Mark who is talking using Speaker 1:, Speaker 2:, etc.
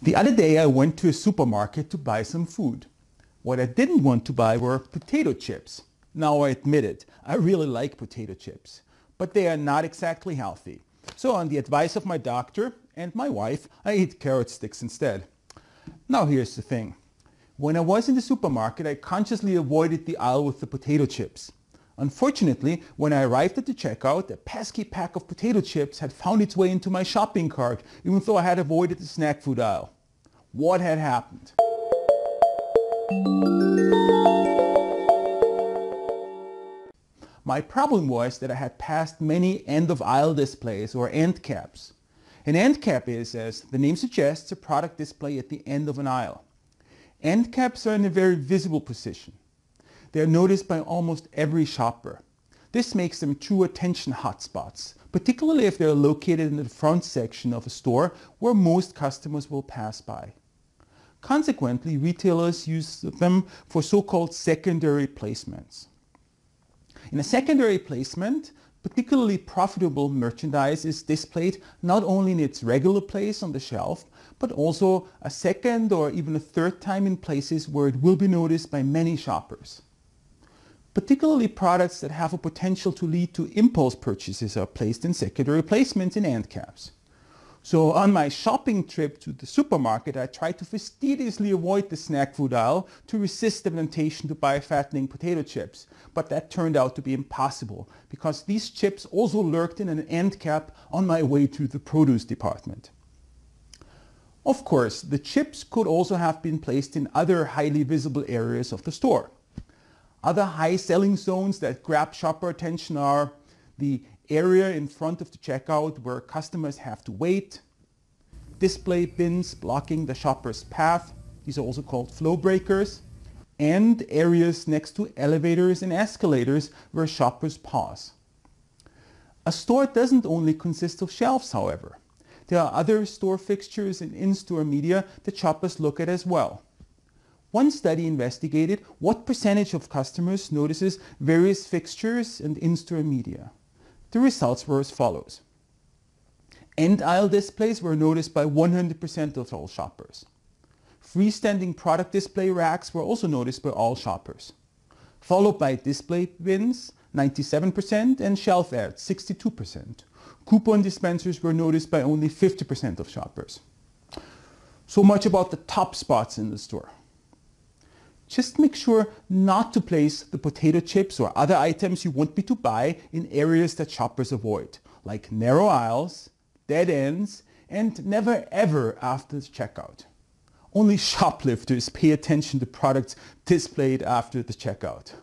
Speaker 1: The other day I went to a supermarket to buy some food. What I didn't want to buy were potato chips. Now I admit it, I really like potato chips, but they are not exactly healthy. So on the advice of my doctor and my wife, I eat carrot sticks instead. Now here's the thing. When I was in the supermarket, I consciously avoided the aisle with the potato chips. Unfortunately, when I arrived at the checkout, a pesky pack of potato chips had found its way into my shopping cart, even though I had avoided the snack food aisle. What had happened? My problem was that I had passed many end-of-aisle displays, or end caps. An end cap is, as the name suggests, a product display at the end of an aisle. End caps are in a very visible position. They are noticed by almost every shopper. This makes them true attention hotspots, particularly if they are located in the front section of a store where most customers will pass by. Consequently, retailers use them for so-called secondary placements. In a secondary placement, particularly profitable merchandise is displayed not only in its regular place on the shelf, but also a second or even a third time in places where it will be noticed by many shoppers. Particularly products that have a potential to lead to impulse purchases are placed in secondary placements in end caps. So on my shopping trip to the supermarket, I tried to fastidiously avoid the snack food aisle to resist the temptation to buy fattening potato chips. But that turned out to be impossible because these chips also lurked in an end cap on my way to the produce department. Of course, the chips could also have been placed in other highly visible areas of the store. Other high selling zones that grab shopper attention are the area in front of the checkout where customers have to wait, display bins blocking the shopper's path, these are also called flow breakers, and areas next to elevators and escalators where shoppers pause. A store doesn't only consist of shelves, however. There are other store fixtures and in-store media that shoppers look at as well. One study investigated what percentage of customers notices various fixtures and in-store media. The results were as follows. End aisle displays were noticed by 100% of all shoppers. Freestanding product display racks were also noticed by all shoppers, followed by display bins, 97%, and shelf ads, 62%. Coupon dispensers were noticed by only 50% of shoppers. So much about the top spots in the store. Just make sure not to place the potato chips or other items you want me to buy in areas that shoppers avoid, like narrow aisles, dead ends, and never ever after the checkout. Only shoplifters pay attention to products displayed after the checkout.